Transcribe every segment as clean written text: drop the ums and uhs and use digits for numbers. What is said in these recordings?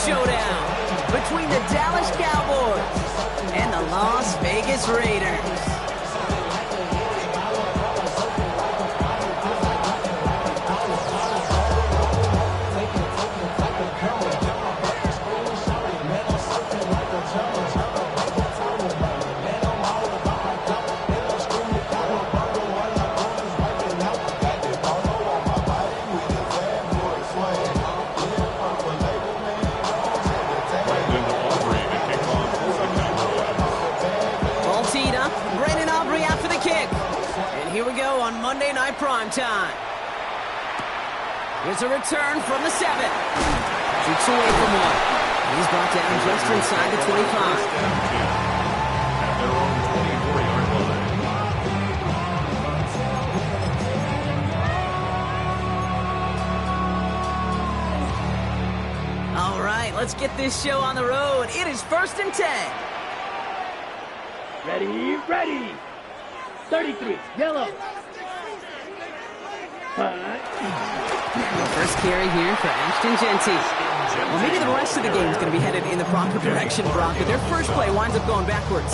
showdown between the Dallas Cowboys and the Las Vegas Raiders. On Monday Night Primetime. Here's a return from the 7. Shoots away from one. He's brought down just inside the 25. At their own 24-yard line. All right, let's get this show on the road. It is 1st and 10. Ready. 33, yellow. First carry here for Ashton Genty. Well, maybe the rest of the game is going to be headed in the proper direction, Brock, but their first play winds up going backwards.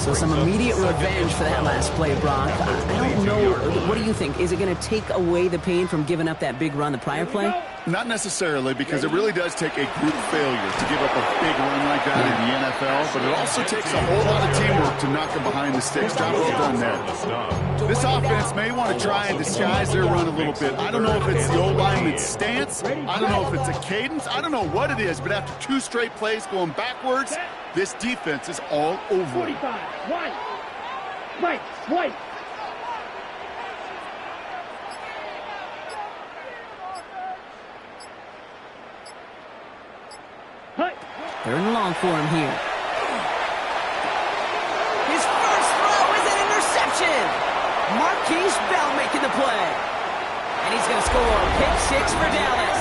So some immediate revenge for that last play, Brock. I don't know. What do you think? Is it going to take away the pain from giving up that big run the prior play? Not necessarily, because it really does take a group failure to give up a big run like that in the NFL, but it also takes a whole lot of teamwork to knock them behind the sticks. Job well done there. This offense may want to try and disguise their run a little bit. I don't know if it's the old lineman's stance. I don't know if it's a cadence. I don't know what it is, but after 2 straight plays going backwards, this defense is all over it. 45, white. They're in long for him here. His first throw is an interception. Marquise Bell making the play. And he's going to score a pick 6 for Dallas.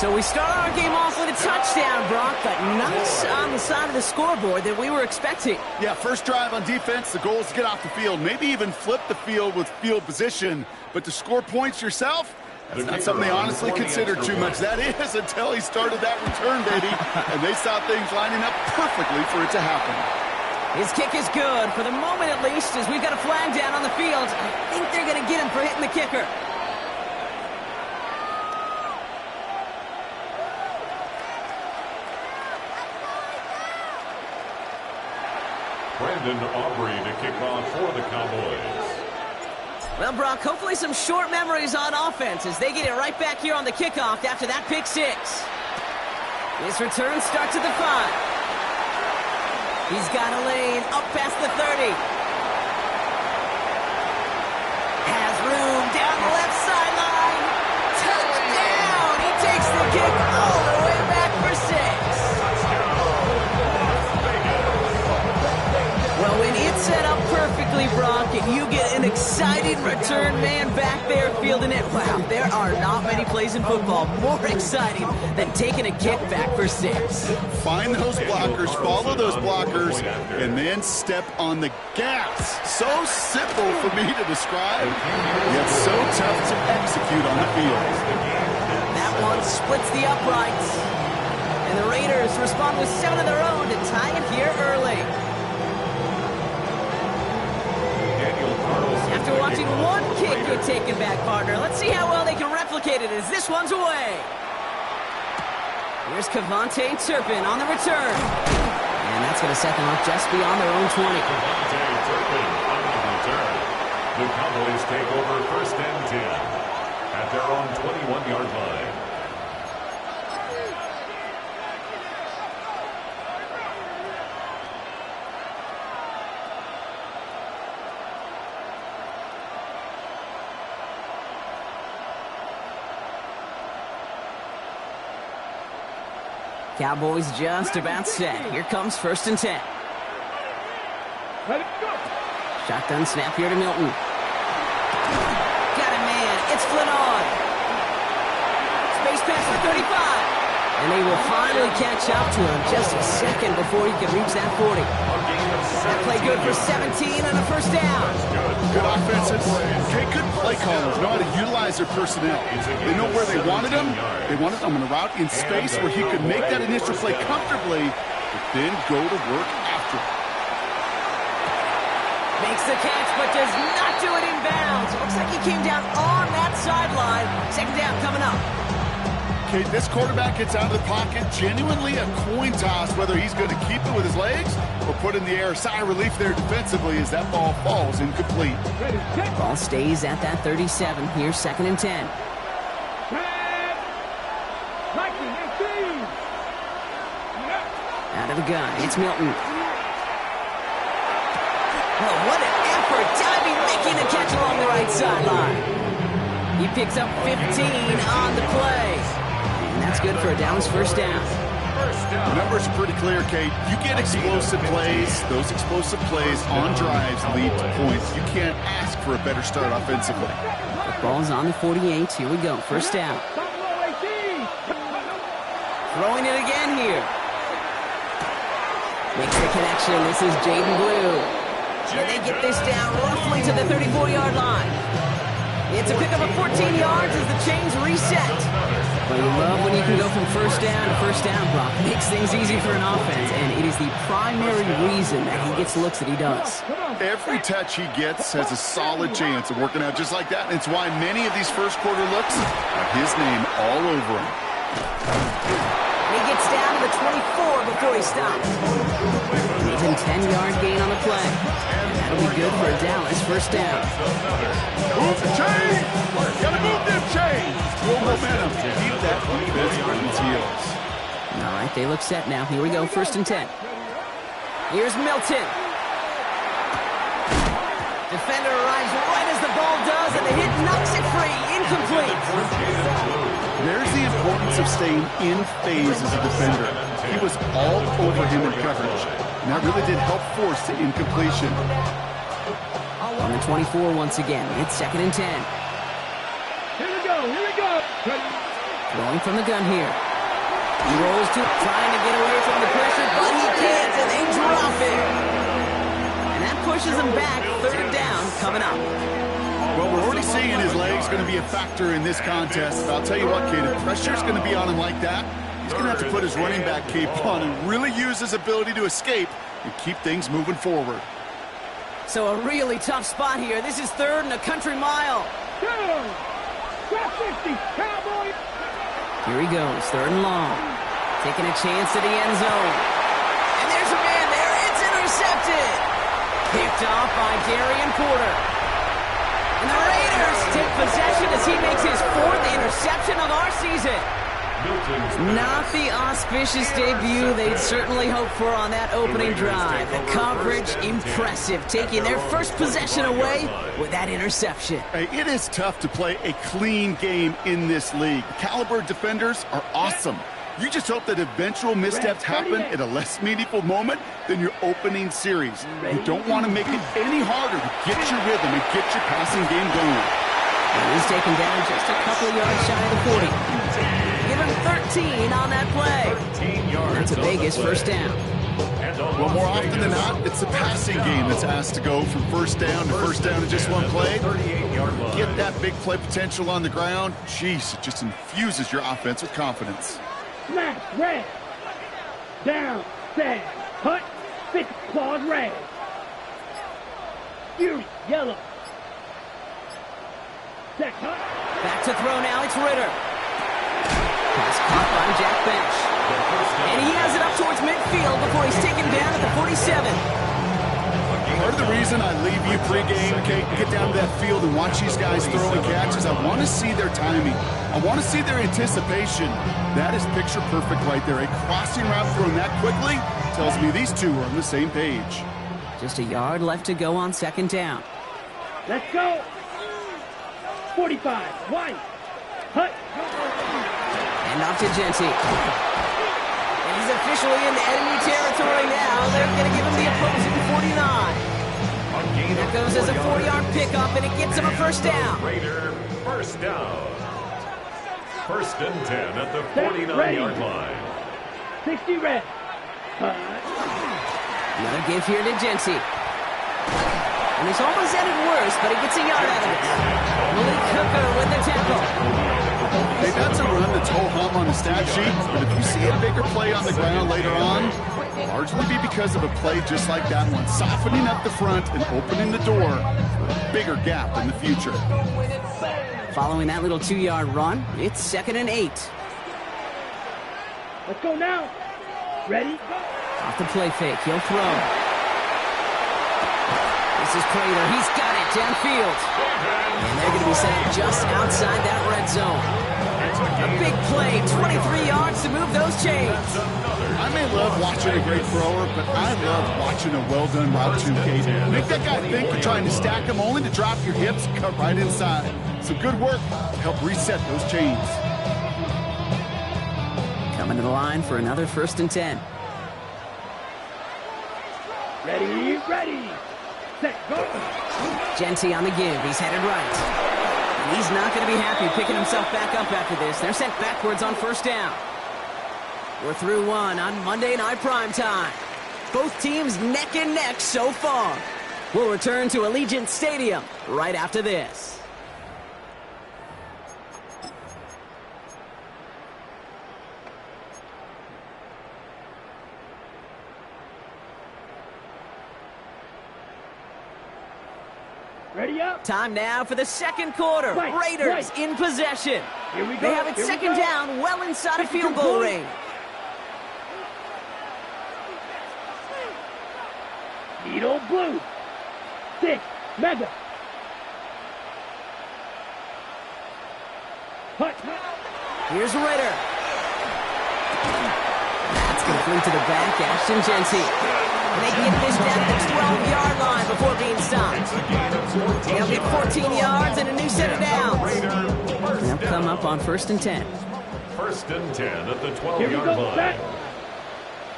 So we start our game off with a touchdown, Brock, but not on the side of the scoreboard that we were expecting. Yeah, first drive on defense, the goal is to get off the field, maybe even flip the field with field position, but to score points yourself, that's not something they honestly considered too much. That is until he started that return, baby, and they saw things lining up perfectly for it to happen. His kick is good, for the moment at least, as we've got a flag down on the field. I think they're going to get him for hitting the kicker. Brandon Aubrey to kick off for the Cowboys. Well, Brock, hopefully some short memories on offense as they get it right back here on the kickoff after that pick 6. This return starts at the 5. He's got a lane up past the 30. Has room down the left sideline. Touchdown! He takes the kick all the way back for 6. Well, when it's set up perfectly, Brock, and you get an exciting return man back there fielding it, wow, there are not many plays in football more exciting than taking a kick back for 6. Find those blockers, follow those blockers, and then step on the gas. So simple for me to describe, yet so tough to execute on the field. That one splits the uprights. And the Raiders respond with 7 of their own to tie it here early. After watching one kick get taken back, partner, let's see how well they can replicate it as this one's away. Here's Kevontae Turpin on the return. And that's going to set them up just beyond their own 20. Kevontae Turpin on the return. The Cowboys take over 1st and 10 at their own 21-yard line. Cowboys just about set. Here comes 1st and 10. Shotgun snap here to Milton. Got a man. It's Flynn on. Space pass for 35. And they will finally catch up to him just a second before he can reach that 40. That play good for 17 and a first down. Good offensive. Okay, good play callers. Know how to utilize their personnel. They know where they wanted him. They wanted him on a route in space where he could make that initial play comfortably, but then go to work after it. Makes the catch, but does not do it in bounds. Looks like he came down on that sideline. Second down coming up. Okay, this quarterback gets out of the pocket, genuinely a coin toss whether he's going to keep it with his legs or put in the air. Sigh of relief there defensively as that ball falls incomplete. Ball stays at that 37. Here's 2nd and 10. Out of the gun, it's Milton. Oh, what an effort. Diving, making a catch along the right sideline. He picks up 15 on the play. And that's good for a Dallas first down. The numbers are pretty clear, Kate. You get explosive plays. Those explosive plays on drives lead to points. You can't ask for a better start offensively. The ball's on the 48. Here we go. First down. Throwing it again here. Makes the connection. This is Jaden Blue. And they get this down roughly to the 34-yard line. It's a pickup of 14 yards as the chains reset. But you love when you can go from first down to first down, Brock. Makes things easy for an offense, and it is the primary reason that he gets looks that he does. Every touch he gets has a solid chance of working out just like that, and it's why many of these first quarter looks have his name all over them. He gets down to the 24 before he stops. Even 10-yard gain on the play. That'll be good for a Dallas first down. Move the chains! Gotta move them chains! Full momentum to keep that defense on its heels. All right, they look set now. Here we go, 1st and 10. Here's Milton. Defender arrives right as the ball does, and the hit knocks it free. Incomplete. There's the importance of staying in phase as a defender. He was all over him in coverage, and that really did help force the incompletion. On the 24 once again, it's 2nd and 10. Here we go. Throwing from the gun here. He rolls to trying to get away from the pressure, but he can't, and they drop it. And that pushes him back. 3rd down coming up. Well, we're already seeing his legs going to be a factor in this contest. But I'll tell you what, kid, if pressure's going to be on him like that, he's going to have to put his running back cape on and really use his ability to escape and keep things moving forward. So a really tough spot here. This is 3rd and a country mile. Drop 50, Cowboy. Here he goes, 3rd and long. Taking a chance to the end zone. And there's a man there. It's intercepted. Picked off by Darian Porter. And the Raiders take possession as he makes his 4th interception of our season. Not the auspicious debut they'd certainly hoped for on that opening drive. The coverage, impressive, taking their first possession away with that interception. Hey, it is tough to play a clean game in this league. The caliber defenders are awesome. You just hope that eventual missteps happen at a less meaningful moment than your opening series. You don't want to make it any harder to get your rhythm and get your passing game going. And he's taken down just a couple of yards shy of the 40. Give him 13 on that play. That's a Vegas first down. Well, more often than not, it's the passing game that's asked to go from first down to just one play. Get that big play potential on the ground. Jeez, it just infuses your offense with confidence. Smash, red. Down, set, cut, 6 claws, red. Fury, yellow. Set, cut. Back to throw now, it's Ritter. Pass caught by Jack Bench. And he has it up towards midfield before he's taken down at the 47. Part of the reason I leave you pregame, okay, get down to that field and watch these guys throwing catches, I want to see their timing. I want to see their anticipation. That is picture perfect right there. A crossing route thrown that quickly tells me these two are on the same page. Just a yard left to go on 2nd down. Let's go. 45, white, hut. And off to Genty. And he's officially in enemy territory now. They're going to give him the opposing 49. That goes as a 4-yard pickup, and it gets him a first down. Raider first down. First and 10 at the 49-yard line. 60 red. Another give here to Genty. And he's almost had it worse, but he gets a yard out of it. Malik Cooker with the tackle. Hey, that's a run that's ho-hum on the stat sheet, but if you see a bigger play on the ground later on, largely be because of a play just like that one, softening up the front and opening the door for a bigger gap in the future. Following that little 2-yard run, it's 2nd and 8. Let's go now. Ready? Off the play fake, he'll throw. This is Prater, he's got it downfield. And they're going to be set up just outside that red zone. A big play, 23 yards to move those chains. I may love watching a great thrower, but I love watching a well-done route to Kate. Make that guy think you're trying to stack him only to drop your hips and cut right inside. Some good work to help reset those chains. Coming to the line for another 1st and 10. Ready, ready. Set, go. Genty on the give, he's headed right. And he's not going to be happy picking himself back up after this. They're sent backwards on 1st down. We're through one on Monday Night Primetime. Both teams neck and neck so far. We'll return to Allegiant Stadium right after this. Ready up. Time now for the second quarter. Right, Raiders right. in possession. Here we go. They have it here we 2nd go. down, well inside of 52 field goal points. range. Needle blue. 6. Mega. Hut. Here's Ritter. That's complete to the back, Ashton Genty. They get this down to the 12-yard line before being stopped. They'll get 14 yards and a new set of downs. They'll come up on 1st and 10. 1st and 10 at the Here we 12-yard go. line. Set.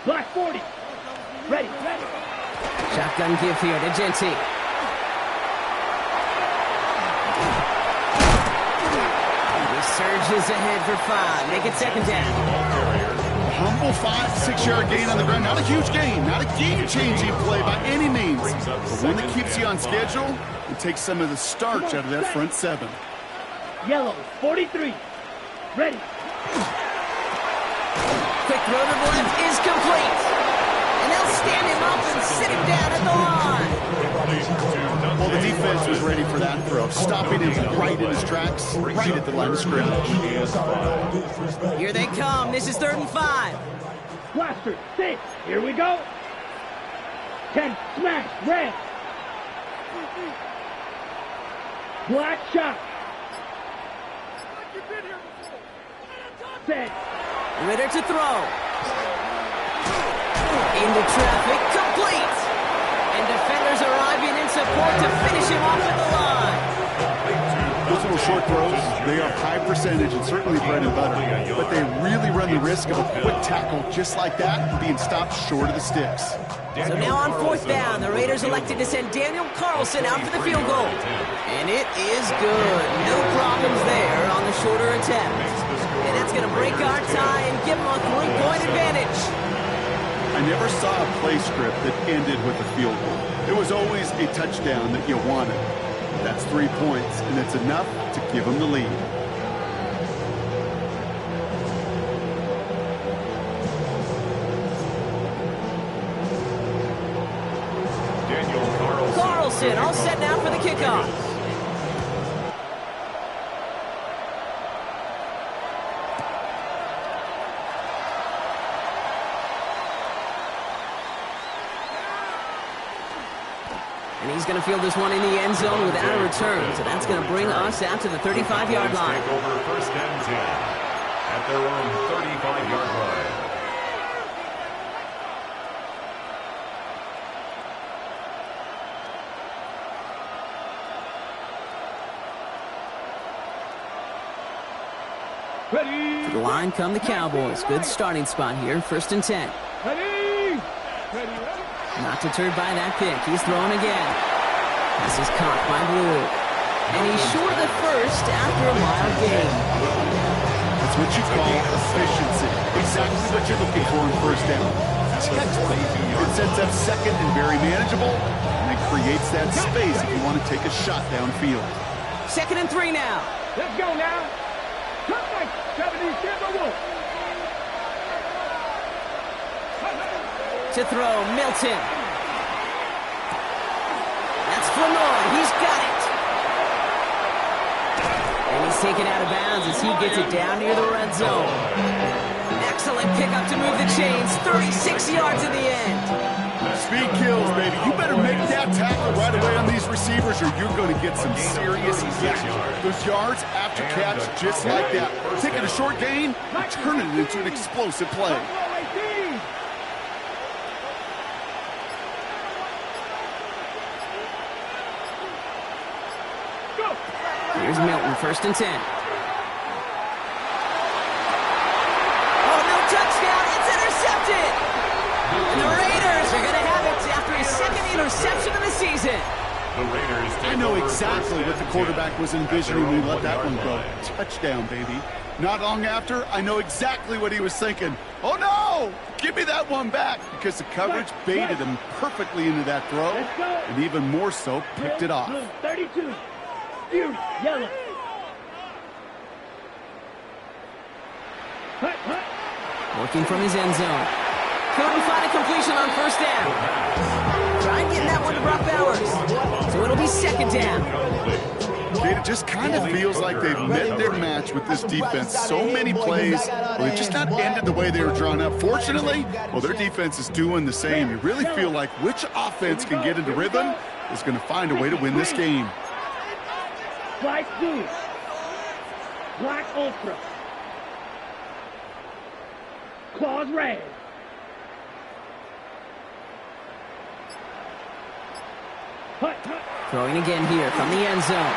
Black 40. Ready, ready. Shotgun give here to Genty. He surges ahead for 5. Make it 2nd down. Humble 5-6-yard gain on the ground. Not a huge gain, not a game-changing play by any means, but one that keeps you on schedule and takes some of the starch out of that front 7. Yellow 43. Ready. Quick throw to the left is complete. And they'll stand him up and sit him down at the line. Well, the defense was ready for that throw, stopping him right in his tracks, right at the line of scrimmage. Here they come. This is 3rd and 5. Blaster 6. Here we go. 10. Smash. Red. Black shot. Set. Ritter to throw. Into traffic. Complete. And defenders arriving in support to finish him off at the line. Those little short throws, they are high percentage and certainly bread and butter, but they really run the risk of a quick tackle just like that and being stopped short of the sticks. So now on 4th down, the Raiders elected to send Daniel Carlson out for the field goal. And it is good. No problems there on the shorter attempt. And that's going to break our tie and give them a 3-point advantage. I never saw a play script that ended with a field goal. It was always a touchdown that you wanted. That's 3 points, and it's enough to give them the lead. Carlson all set now for the kickoff. And he's going to field this one in the end zone without a return. So that's going to bring us out to the 35-yard line. Take over 1st and 10 at their own 35-yard line. Ready. To the line come the Cowboys. Good starting spot here. 1st and 10. Ready. Ready, ready. Not deterred by that pick. He's throwing again. This is caught by Blue. And he's short of the first after a mild gain. It's what you call efficiency. Exactly what you're looking for in first down. Textbook. It sets up second and very manageable, and it creates that space if you want to take a shot downfield. 2nd and 3 now. Let's go now. Cut like 77 Wolf. To throw, Milton. That's for Nola. He's got it. And he's taken out of bounds as he gets it down near the red zone. Excellent pickup to move the chains. 36 yards in the end. Speed kills, baby. You better make that tackle right away on these receivers or you're going to get some serious yak. Those yards after catch just like that. Taking a short gain and turning it into an explosive play. Here's Milton, 1st and 10. Oh, no touchdown. It's intercepted. And the Raiders are going to have it after his 2nd interception of the season. I know exactly what the quarterback was envisioning when he let that one go. Touchdown, baby. Not long after, I know exactly what he was thinking. Oh, no! Give me that one back, because the coverage baited him perfectly into that throw, and even more so, picked it off. 32. Fury, yellow. Working from his end zone. Couldn't find a completion on 1st down. Trying getting that one to Brock Bowers. So it'll be 2nd down. It just kind of feels like they've met their match with this defense. So many plays, well, they just not ended the way they were drawn up. Fortunately, well, their defense is doing the same. You really feel like which offense can get into rhythm is going to find a way to win this game. Black Blue. Black Ultra. Claws red. Throwing again here from the end zone.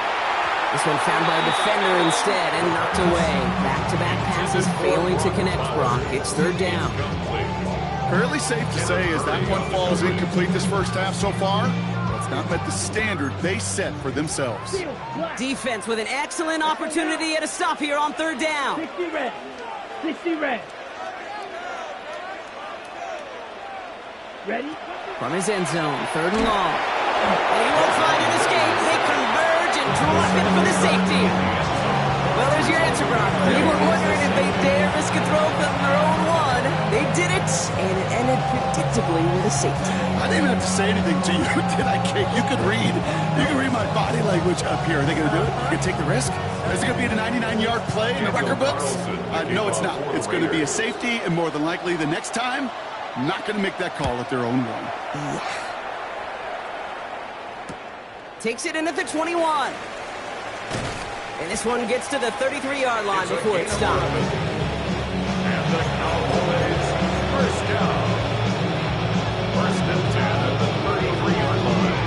This one found by a defender instead and knocked away. Back-to-back passes failing to connect, Brock. It's 3rd down. Fairly safe to say as that one falls incomplete this first half so far, it's not met the standard they set for themselves. Defense with an excellent opportunity at a stop here on 3rd down. 60 red. 60 red. Ready? From his end zone, 3rd and long. And he won't find an escape. They converge and drop it for the safety. Well, there's your answer, Brock. We were wondering if they dare risk a throw from their own one. They did it, and it ended predictably with a safety. I didn't have to say anything to you, did I, Kate? You could read my body language up here. Are they going to do it? Are they going to take the risk? Is it going to be a 99-yard play in the record books? No, it's not. It's going to be a safety, and more than likely the next time, not going to make that call at their own one. Takes it in at the 21. And this one gets to the 33-yard line before it's stopped. And the Cowboys, 1st down. 1st and 10 at the 33-yard line.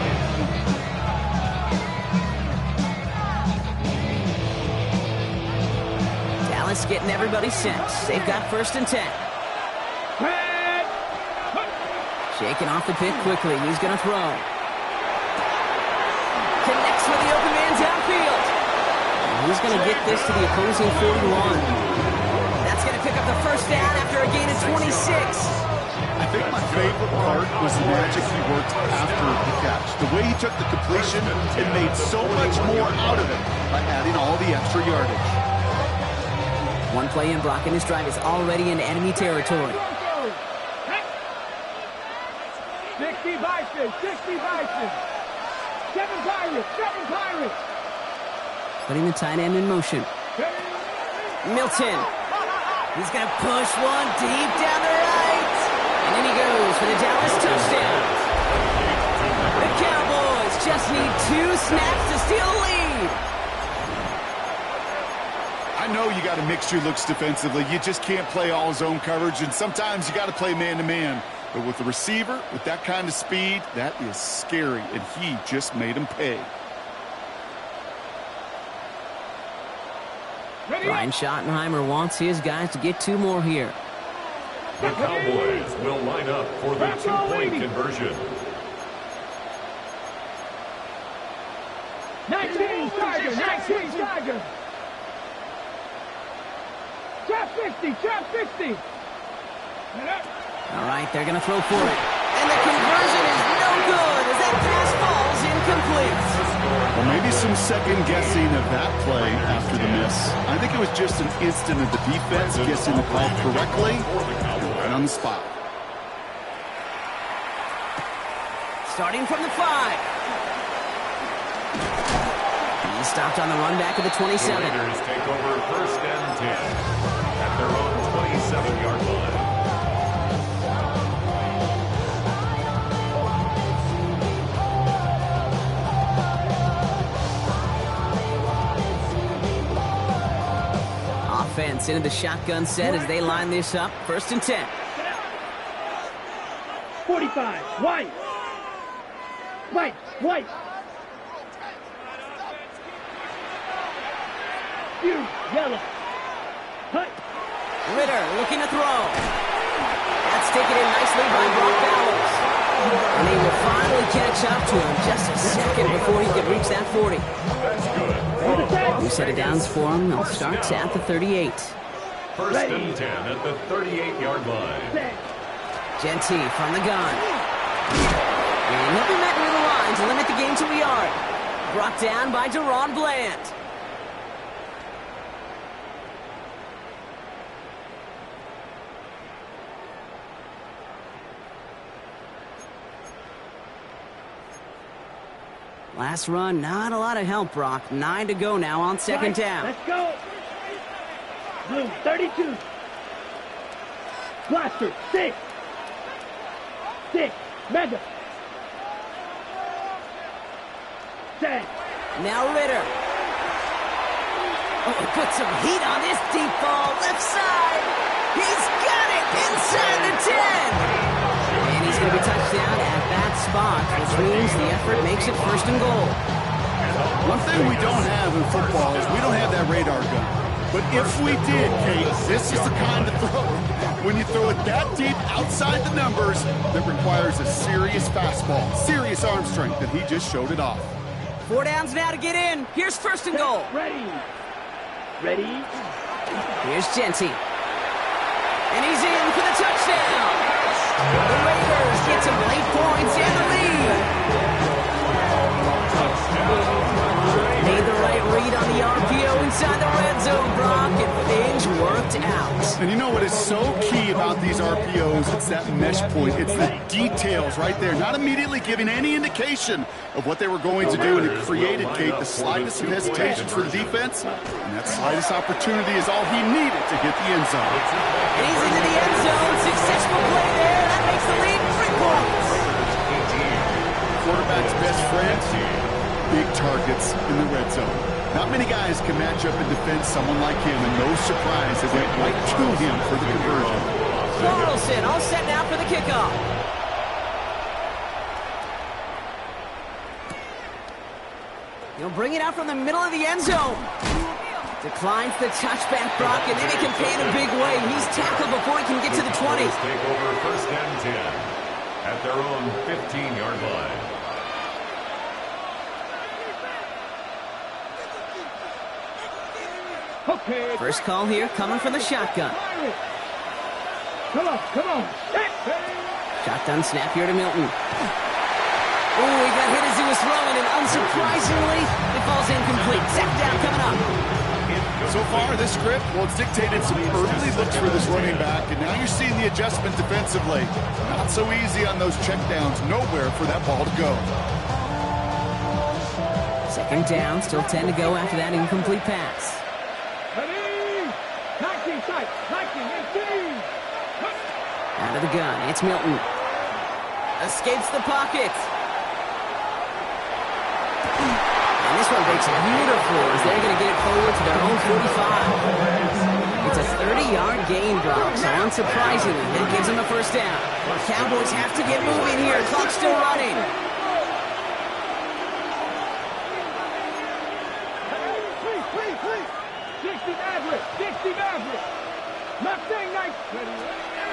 Dallas getting everybody set. They've got 1st and 10. Shaking off the pick quickly. He's going to throw. Connects with the open man downfield. And he's going to get this to the opposing 41. That's going to pick up the 1st down after a gain of 26. I think my favorite part was the magic he worked after the catch. The way he took the completion, it made so much more out of it by adding all the extra yardage. One play in, Brock, and his drive is already in enemy territory. 60 Bison, 60 Bison. 7 Pirates, 7 Pirates. Putting the tight end in motion. Milton. He's going to push one deep down the right. And in he goes for the Dallas touchdown. The Cowboys just need 2 snaps to steal a lead. I know you got to mix your looks defensively. You just can't play all zone coverage, and sometimes you got to play man-to-man. But with the receiver, with that kind of speed, that is scary, and he just made him pay. Brian Schottenheimer wants his guys to get 2 more here. The Cowboys will line up for the 2-point conversion. 19 Tiger, 19 Tiger. 50, trap 50. All right, they're going to throw for it. And the conversion is no good as that pass falls incomplete. Well, maybe some second guessing of that play after the miss. I think it was just an instant of the defense guessing the call correctly right on the spot. Starting from the 5. He stopped on the run back of the 27. The Raiders take over first and 10 at their own 27-yard line. Offense into the shotgun set as they line this up. First and 10. 45, white. White, white. You, yellow. Hut. Ritter looking to throw. That's taken in nicely by Brock Bowers. And he will finally catch up to him just a second before he could reach that 40. New set of downs for him. They'll start at the 38. First and 10 at the 38-yard line. Genty from the gun. And he'll be met near the line to limit the game to a yard. Brought down by Deron Bland. Last run, not a lot of help, Brock. 9 to go now on second down. Let's go. Blue, 32. Blaster, 6. 6. Mega. 10. Now Ritter. Oh, he put some heat on this deep ball. Left side. He's got it inside the 10. And he's going to be touched down at that spot, which means the effort makes it first and goal. One thing we don't have in football is we don't have that radar gun. But if we did, Kate, this is the kind of throw. When you throw it that deep outside the numbers, that requires a serious fastball, serious arm strength, and he just showed it off. 4 downs now to get in. Here's first and goal. Ready. Ready. Here's Genty. And he's in for the touchdown. The Raiders get some late points and the lead. Made the right read on the RPO inside the red zone, Brock, and things worked out. And you know what is so key about these RPOs? It's that mesh point. It's the details right there. Not immediately giving any indication of what they were going to do, and it created, Kate, the slightest of hesitation for the defense. And that slightest opportunity is all he needed to hit the end zone. And he's into the end zone. Successful play there. That makes the lead 3 points. Quarterback's best friend, big targets in the red zone. Not many guys can match up and defend someone like him, and no surprise, it went right to him for the conversion. Carlson all set now for the kickoff. He'll bring it out from the middle of the end zone. Declines the touchback, Brock, and then he can pay in a big way. He's tackled before he can get to the 20. Take over first and 10 at their own 15-yard line. Okay. First call here coming from the shotgun. Come on, come on. Shotgun snap here to Milton. Oh, he got hit as he was throwing, and unsurprisingly, it falls incomplete. Second down coming up. So far, this script, well, it's dictated some early looks for this running back, and now you're seeing the adjustment defensively. Not so easy on those checkdowns. Nowhere for that ball to go. Second down, still 10 to go after that incomplete pass. Ready. 19 sight. 19, 18. Out of the gun, it's Milton. Escapes the pocket. And this one breaks beautifully as they're going to get it forward to their own 45. It's a 30-yard gain, Brock, so unsurprisingly, that gives them the first down. Cowboys have to get moving here. Clock's still running.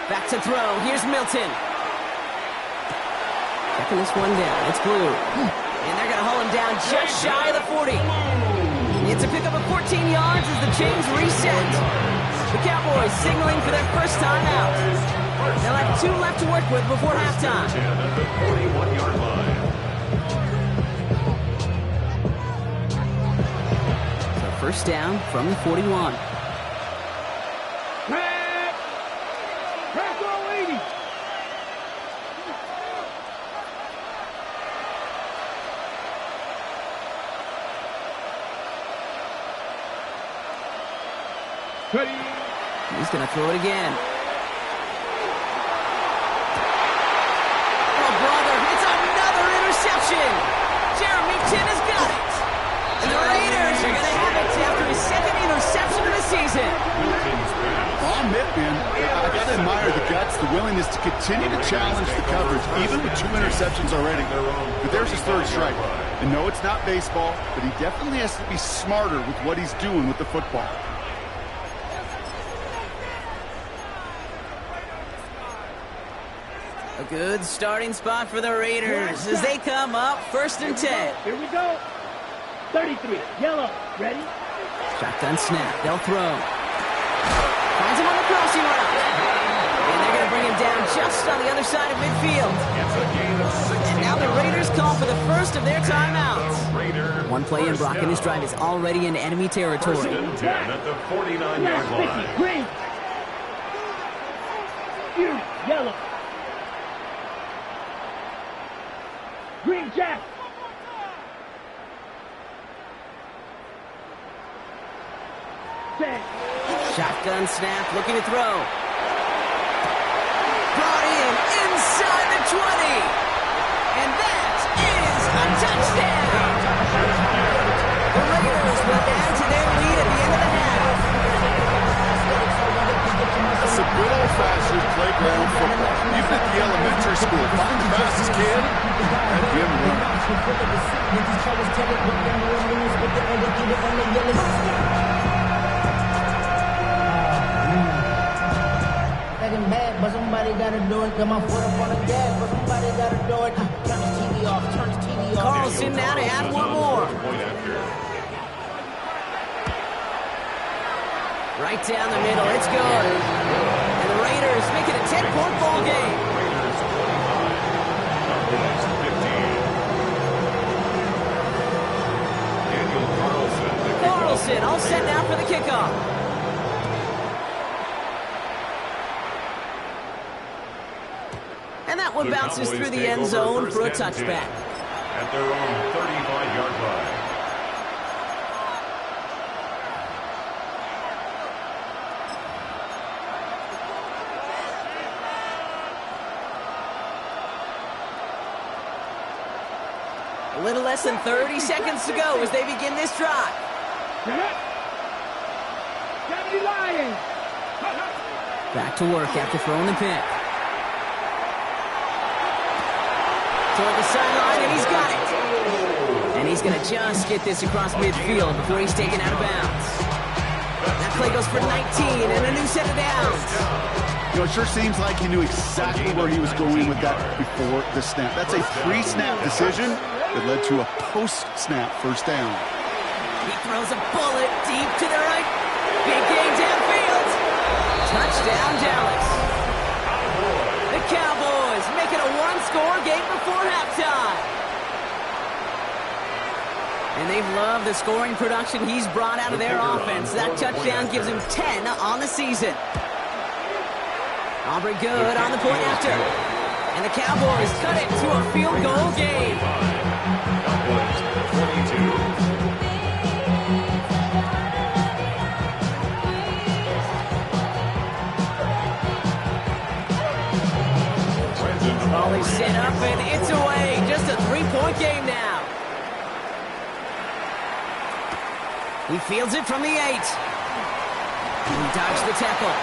Back to throw. Here's Milton. Checking this one down. It's Blue. And they're going to haul him down just shy of the 40. It's a pickup of 14 yards as the chains reset. The Cowboys signaling for their first time out. They'll have 2 left to work with before halftime. At the 41-yard line. So first down from the 41. Crack all 80. Ready. He's going to throw it again. Oh, brother, it's another interception. Jeremy Chin has got it. And the Raiders are going to have it after his 2nd interception of the season. I'll admit, man, I got to admire the guts, the willingness to continue to challenge the coverage, even with 2 interceptions already. But there's his 3rd strike. And no, it's not baseball, but he definitely has to be smarter with what he's doing with the football. A good starting spot for the Raiders as they come up 1st and 10. Here we go. 33. Yellow. Ready? Shotgun snap. They'll throw. Finds him on the crossing route. And they're going to bring him down just on the other side of midfield. And now the Raiders call for the first of their timeouts. One play in, Brock, and this drive is already in enemy territory. 1st and 10 at the 49-yard line. Green. Yellow. Green Jack. Set. Shotgun snap, looking to throw. Brought in inside the 20. And that is a touchdown. The Raiders will add to their lead at the end of the half. It's a good old-fashioned playground football. Even at the elementary school, find the fastest kid and give him run. Bad, but somebody gotta do it. Got my foot up on the gas, but somebody gotta do it. Turn this TV off, turn this TV off. Carlson now to add one more. Right down the middle, it's good. And the Raiders make it a 10-point ball game. Raiders 25. Carlson all set now for the kickoff. And that one bounces through the end zone for a touchback. At their own 35-yard line. A little less than 30 seconds to go as they begin this drive. Back to work after throwing the pick. Toward the sideline, and he's got it. And he's going to just get this across midfield before he's taken out of bounds. That play goes for 19 and a new set of downs. You know, it sure seems like he knew exactly where he was going with that before the snap. That's a pre-snap decision that led to a post-snap first down. He throws a bullet deep to the right. Big game downfield. Touchdown, Dallas. The Cowboys make it a one-score game before halftime. And they've loved the scoring production he's brought out of their offense. That touchdown gives him 10 on the season. Aubrey good on the point after. And the Cowboys cut it to a field goal game. Cowboys 22. Ball is set up and it's away. Just a 3-point game now. He fields it from the 8. He dodged the tackle.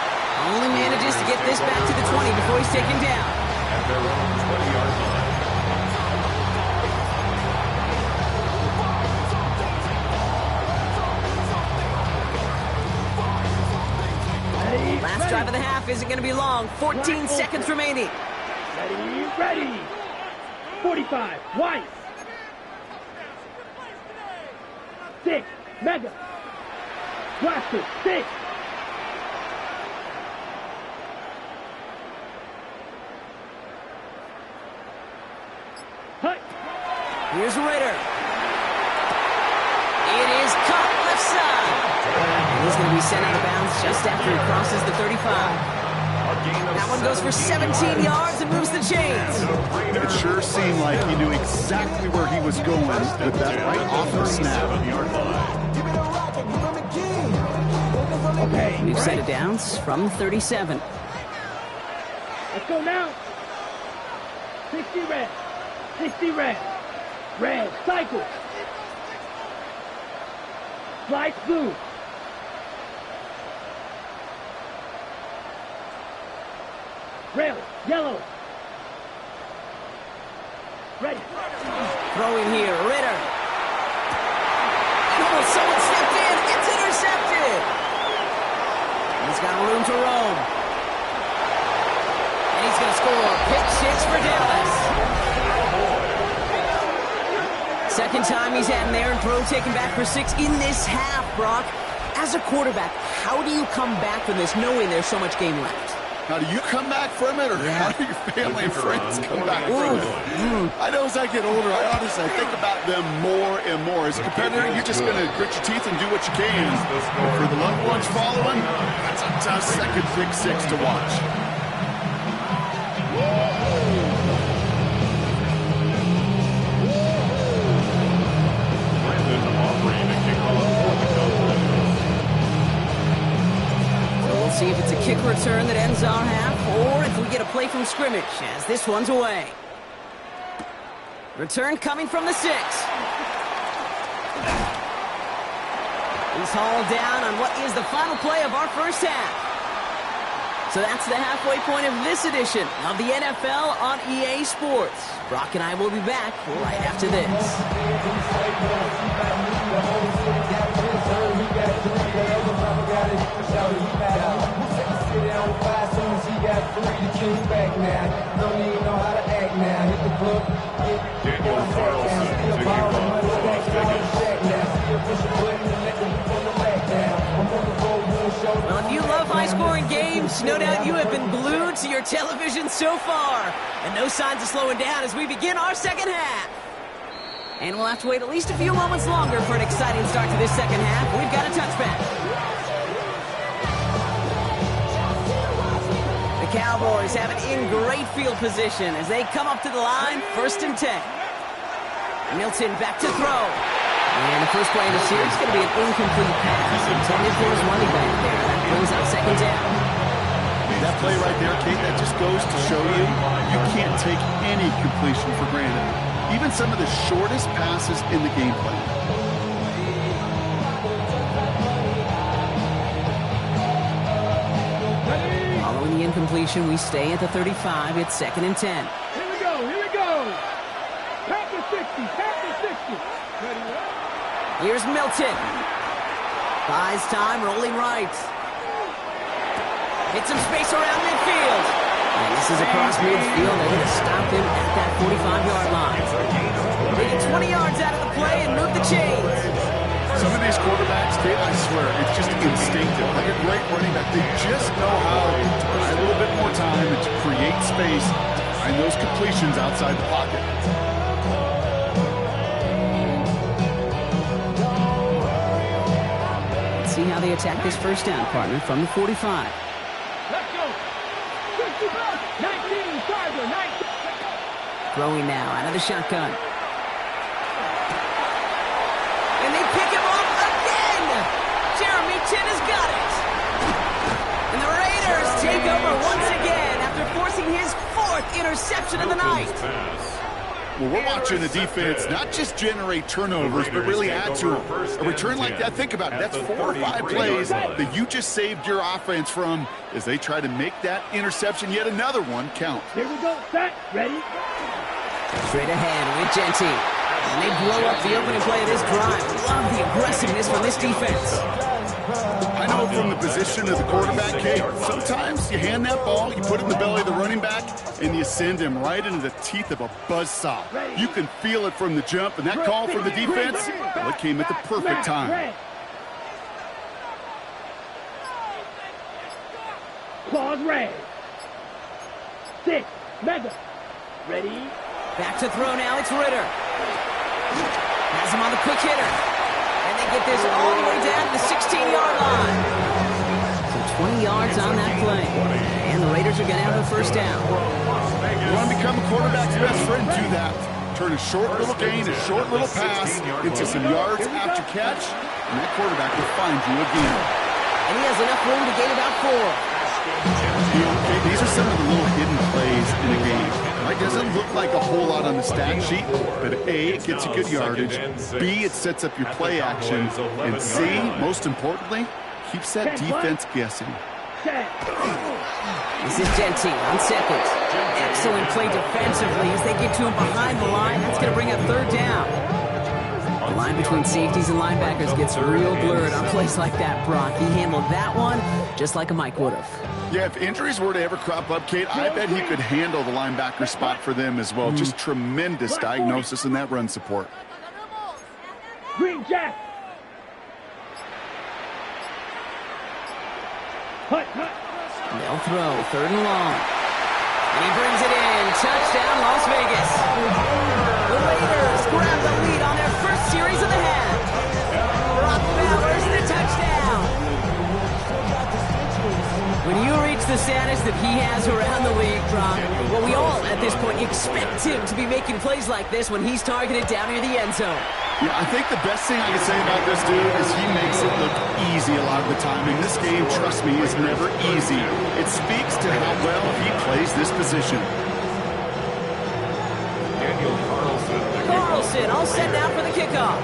Only manages to get this back to the 20 before he's taken down. At their own 20-yard line. Last drive of the half isn't going to be long. 14 seconds remaining. Ready. 45. White. 6. Mega. Blaster. 6. Here's Ritter. It is caught left side. And he's going to be sent out of bounds just after he crosses the 35. That one goes for 17 yards and moves the chains. It sure seemed like he knew exactly where he was going with that right off the snap. Okay, we've set it downs from 37. Let's go now. 60 red. 60 red. Red. Cycle. Slice blue. Red. Yellow. Ready. Throwing here, Ritter. Oh, someone stepped in. It's intercepted. He's got room to roam. And he's going to score. Pick 6 for Dallas. Second time he's had an errant throw taken back for 6 in this half, Brock. As a quarterback, how do you come back from this knowing there's so much game left? How do you come back from it, or how do your family and friends come back from it? I know as I get older, I honestly think about them more and more. As a competitor, you're just going to grit your teeth and do what you can. But for the loved ones following, that's a tough second pick 6 to watch. See if it's a kick return that ends our half, or if we get a play from scrimmage, as this one's away. Return coming from the 6. He's hauled down on what is the final play of our first half. So that's the halfway point of this edition of the NFL on EA Sports. Brock and I will be back right after this. Daniel Carlson to kick off for Las Vegas. Well, if you love high-scoring games, no doubt you have been glued to your television so far. And no signs of slowing down as we begin our second half. And we'll have to wait at least a few moments longer for an exciting start to this second half. We've got a touchback. The Cowboys have it in great field position as they come up to the line, 1st and 10. Milton back to throw. And the first play of the series is going to be an incomplete pass intended for his running back there. That brings up 2nd down. That play right there, Kate, that just goes to show you you can't take any completion for granted. Even some of the shortest passes in the game plan. Following the incompletion, we stay at the 35. It's 2nd and 10. Here we go. Here we go. Pack the 60. Pack the 60. Ready, Here's Milton. Buys time, rolling right. Hit some space around midfield. And this is across midfield. They're going to stop him at that 45-yard line. They get 20 yards out of the play and move the chains. Some of these quarterbacks, Kate, I swear, it's just instinctive. Like a great running back, they just know how to buy a little bit more time and to create space to find those completions outside the pocket. Let's see how they attack this first down, partner, from the 45. let's go. 19, Tiger, 19. Throwing now out of the shotgun. And they pick him up again. Jeremy Chin has got it. And the Raiders take over once again after forcing his 4th interception of the night. Well, we're watching a defense not just generate turnovers, but really add to them. A return like that, think about it. That's 4 or 5 plays that you just saved your offense from as they try to make that interception, yet another one, count. Here we go. Set. Ready. Straight ahead with Genty. And they blow up the opening play of this drive. Love the aggressiveness from this defense. I know from the position of the quarterback, Kate, sometimes you hand that ball, you put it in the belly of the running back, and you send him right into the teeth of a buzzsaw. You can feel it from the jump, and that call from the defense, well, it came at the perfect time. Claws red. 6. Mega. Ready. Back to throw now. It's Ritter. Has him on the quick hitter. And they get this all the way down to the 16-yard line. So 20 yards on that play. And the Raiders are going to have a first down. You want to become a quarterback's best friend? Do that. Turn a short little gain, a short little pass into some yards after catch, and that quarterback will find you again. And he has enough room to gain about 4. These are some of the little hidden plays in a game. It doesn't look like a whole lot on the stat sheet, but A, it gets you good yardage, B, it sets up your play action, and C, most importantly, keeps that defense guessing. This is Genty on second. Excellent play defensively as they get to him behind the line. That's going to bring up third down. The line between safeties and linebackers gets real blurred on plays like that, Brock. He handled that one just like a Mike would have. Yeah, if injuries were to ever crop up, Kate, I bet he could handle the linebacker spot for them as well. Just tremendous diagnosis in that run support. Green Jack. Hut. They'll throw, third and long. And he brings it in. Touchdown, Las Vegas. The Raiders grab the lead on their first series of the half. Brock Bowers, the touchdown. When you reach the status that he has around the league, Brock, well, we all, at this point, expect him to be making plays like this when he's targeted down near the end zone. Yeah, I think the best thing I can say about this dude is he makes it look easy a lot of the time. And this game, trust me, is never easy. It speaks to how well he plays this position. Carlson all set now for the kickoff.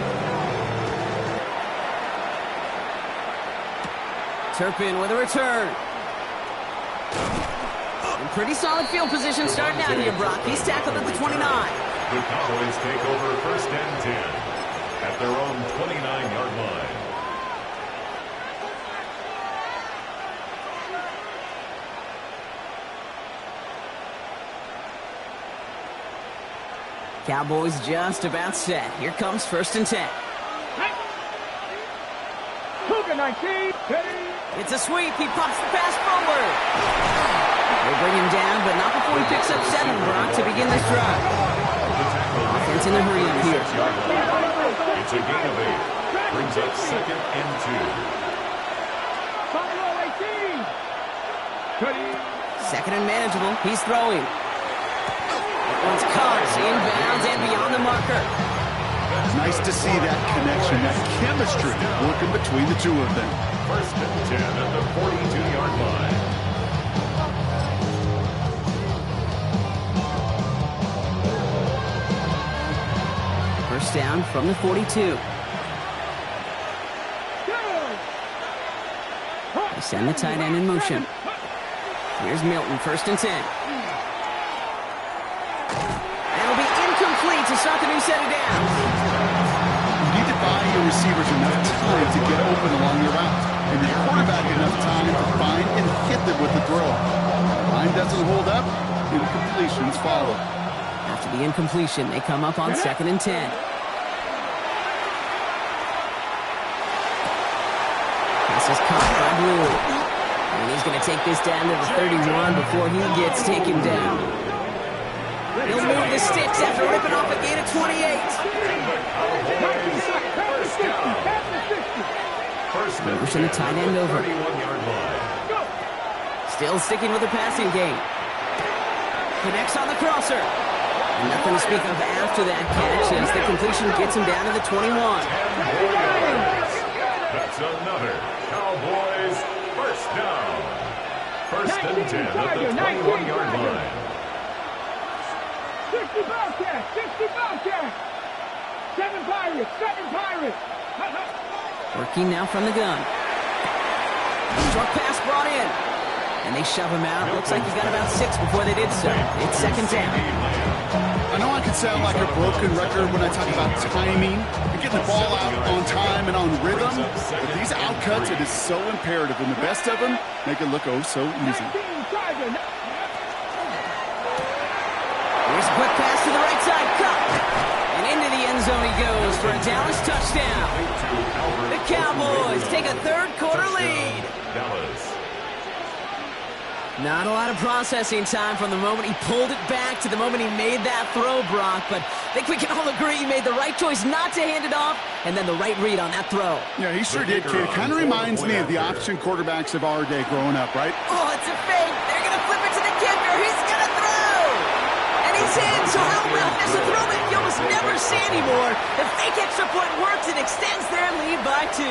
Turpin with a return. In pretty solid field position starting out here, Brock. He's tackled at the 29. The Cowboys take over first and 10 at their own 29-yard line. Cowboys just about set. Here comes first and 10. Cougar 19. It's a sweep. He pops the pass forward. They bring him down, but not before he picks up 7, Brock, to begin this drive. Offense in a hurry up here. It's a gain of 8. Brings up second and 2. Second and manageable. He's throwing. That one's caught. Inbounds and beyond the marker. Nice to see that connection, that chemistry working between the two of them. First and 10 at the 42-yard line. First down from the 42. They send the tight end in motion. Here's Milton, first and 10. That'll be incomplete to start the new set of downs. You need to buy your receivers enough time to get open along your route, and your quarterback enough time to find and hit them with the throw. Line doesn't hold up, incompletions follow. After the incompletion, they come up on second and 10. This is caught by Blue. And he's going to take this down to the 31 before he gets taken down. He'll move the sticks after ripping off a gain of 28. Motion the tight end over. Still sticking with the passing game. Connects on the crosser. And nothing to speak of after that catch as the completion gets him down to the 21. That's another Cowboys first down. First and 10 at the 21-yard line. 60 Bobcats, 60 Bobcats. 7 Pirates, 7 Pirates. Working now from the gun. Short pass brought in. And they shove him out. Looks like he got about 6 before they did so. It's second down. I know I can sound like a broken record when I talk about timing and getting the ball out on time and on rhythm, but these outcuts, it is so imperative, and the best of them make it look oh so easy. Here's a quick pass to the right side. Cut. And into the end zone he goes for a Dallas touchdown. The Cowboys take a third quarter lead. Dallas. Not a lot of processing time from the moment he pulled it back to the moment he made that throw, Brock. But I think we can all agree he made the right choice not to hand it off, and then the right read on that throw. Yeah, he sure did, kid. Kind of reminds me of the option quarterbacks of our day growing up, right? Oh, it's a fake. They're going to flip it to the kicker. He's going to throw. And he's in, so how will miss a throw that you almost never see anymore. The fake extra point works and extends their lead by 2.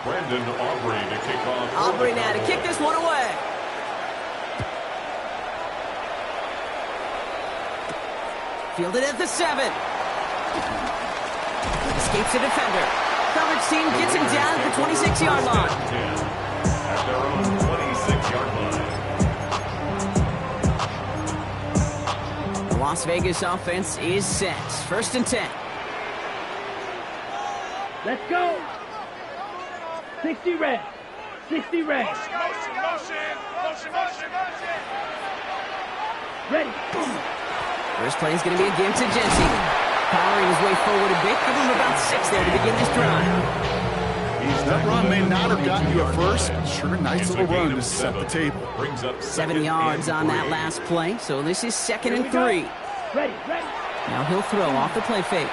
Brandon Aubrey to kick off. Aubrey now to kick this one away. Fielded at the 7. Escapes the defender. Coverage team gets him down at the 26-yard line. At their own 26-yard line. The Las Vegas offense is set. 1st and 10. Let's go. 60 red. 60 red. Ready. First play is going to be a give to Jency. Powering his way forward a bit. Give him about 6 there to begin this drive. That run may not have gotten you at first, but sure, nice little run to set the table. 7 yards on that last play, so this is 2nd and 3. Ready. Now he'll throw off the play fake.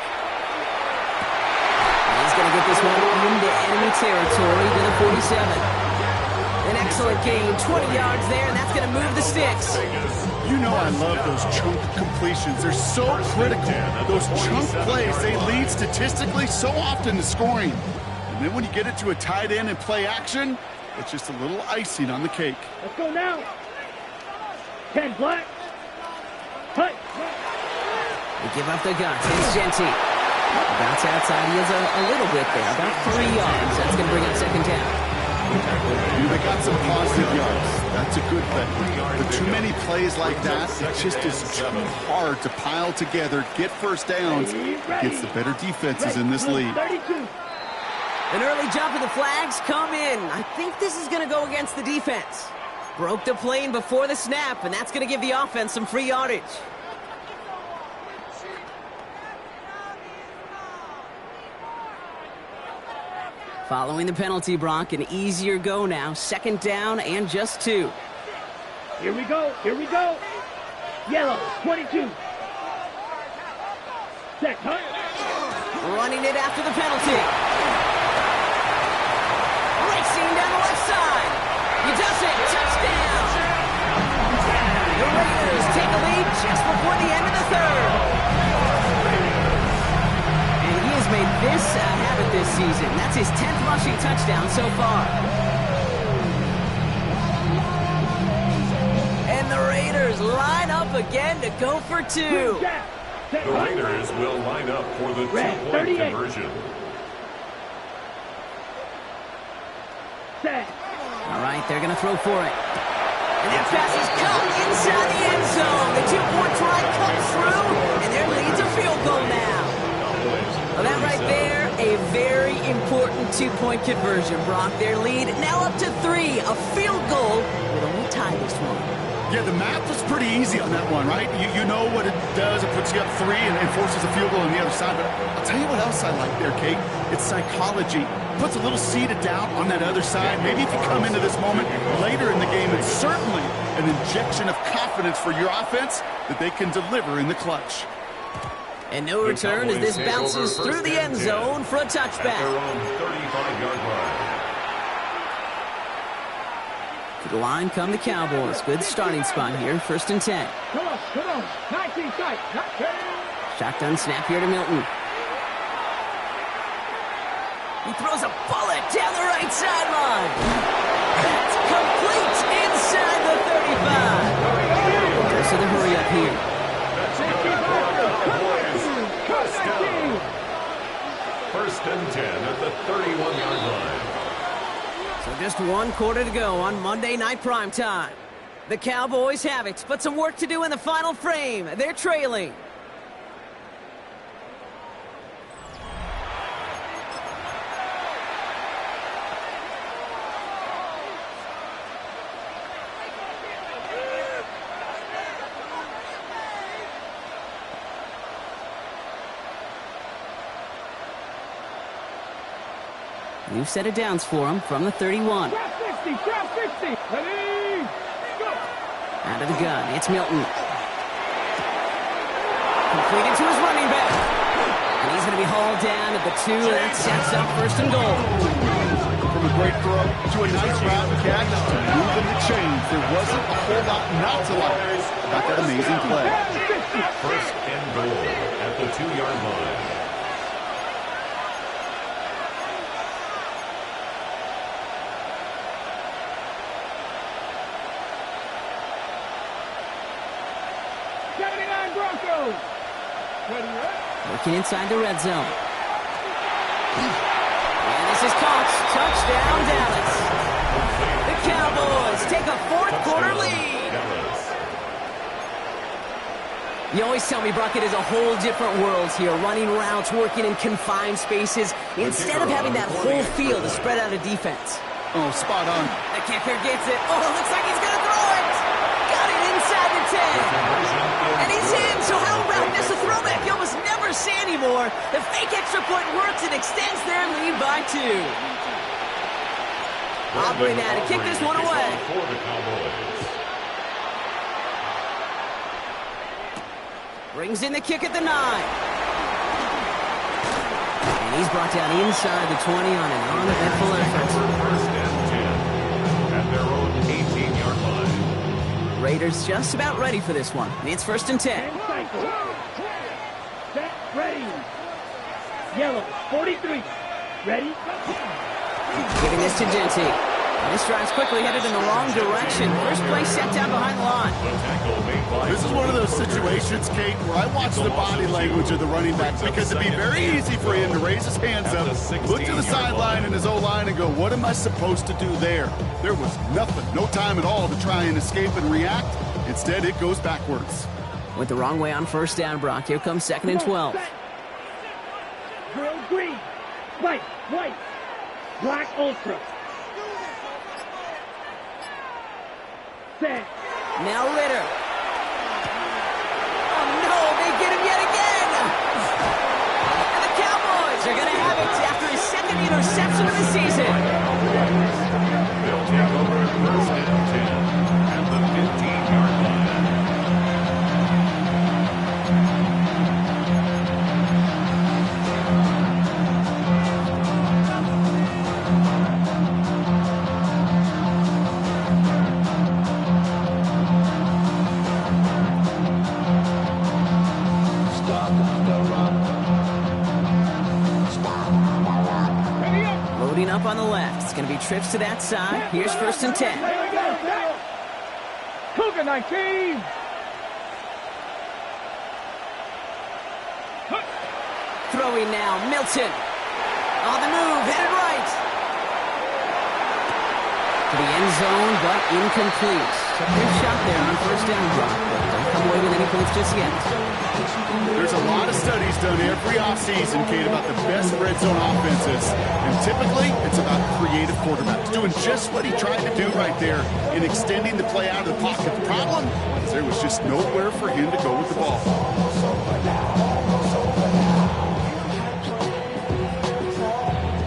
He's going to get this one into enemy territory to the 47. An excellent gain, 20 yards there, and that's going to move the sticks. You know I love those chunk completions. They're so critical. Those chunk plays, they lead statistically so often to scoring. And then when you get it to a tight end and play action, it's just a little icing on the cake. Let's go now. 10 black. Cut. They give up the guts. It's Jency. Bounce outside. He has a little bit there, about 3 yards. That's going to bring up 2nd down. They got some positive yards. That's a good thing. But too many plays like that, it just is too hard to pile together, get first downs against the better defenses in this league. 32. An early jump of the flags come in. I think this is going to go against the defense. Broke the plane before the snap, and that's going to give the offense some free yardage. Following the penalty, Brock, an easier go now. 2nd down and just 2. Here we go. Yellow, 22. Set, huh? Running it after the penalty. Racing down the left side. He does it. Touchdown. The Raiders take a lead just before the end of the 3rd. And he has made this a habit this season. That's his 10th rushing touchdown so far. And the Raiders line up again to go for 2. The Raiders will line up for the 2-point conversion. Set. All right, they're going to throw for it. And that pass is caught inside the end zone. The 2-point try comes through, and their lead's a field goal now. Well, that right there, a very important 2-point conversion, Brock. Their lead now up to 3. A field goal would only tie this one. Yeah, the math was pretty easy on that one, right? You know what it does. It puts you up 3 and forces a field goal on the other side. But I'll tell you what else I like there, Kate. It's psychology. Puts a little seed of doubt on that other side. Maybe if you come into this moment later in the game, it's certainly an injection of confidence for your offense that they can deliver in the clutch. And no return as this bounces through the end zone for a touchback. Their own 35-yard line. To the line come the Cowboys. Good starting spot here. 1st and 10. Come on. 19 sight. Shotgun snap here to Milton. He throws a bullet down the right sideline. That's complete inside the 35. Goes to the hurry up here. First and 10 at the 31-yard line. So just 1 quarter to go on Monday Night Primetime. The Cowboys have it, but some work to do in the final frame. They're trailing. New set of downs for him from the 31. Drop 60, drop 60. Ready, go. Out of the gun, it's Milton. Completed to his running back. And he's going to be hauled down at the 2. That sets up first and goal. From a great throw to a nice route catch to moving the chains. There wasn't a whole lot not to like about that amazing play. First and goal at the 2-yard line. Working inside the red zone. And this is caught. Touchdown, Dallas. The Cowboys take a fourth-quarter lead. You always tell me, Brock, it is a whole different world here. Running routes, working in confined spaces, instead of having that whole field to spread out a defense. Oh, spot on. The kicker gets it. Oh, looks like he's going to throw it. Got it inside the 10. And he's in, so how about this? A throwback you almost never see anymore. The fake extra point works and extends their lead by 2. Aubrey now to kick this one away. For the Cowboys. Brings in the kick at the 9. And he's brought down inside the 20 on an uneventful effort. First and 10 at their own 18-yard line. Raiders just about ready for this one. It's first and 10. Set, ready. Yellow, 43. Ready? Giving this to Genty. And this drive's quickly headed in the wrong direction. First play set down behind the line. This is one of those situations, Kate, where I watch the body language of the running back because it'd be very easy for him to raise his hands up, look to the sideline and his O-line and go, what am I supposed to do there? There was nothing, no time at all to try and escape and react. Instead, it goes backwards. Went the wrong way on first down, Brock. Here comes second and 12. Drill green. White, white. Black ultra. Set. Now Ritter. Oh no, they get him yet again. And the Cowboys are going to have it after his second interception of the season. They'll take over first and 10 at the 15-yard line. Loading up on the left. It's going to be trips to that side. Here's first and 10. Here we go. Cougar 19. Throwing now, Milton. On the move, headed right. To the end zone, but incomplete. Took their shot there on first down, Brock, but don't come away with any points just yet. There's a lot of studies done every offseason, Kate, about the best red zone offenses. And typically, it's about creative quarterbacks doing just what he tried to do right there in extending the play out of the pocket. The problem is there was just nowhere for him to go with the ball.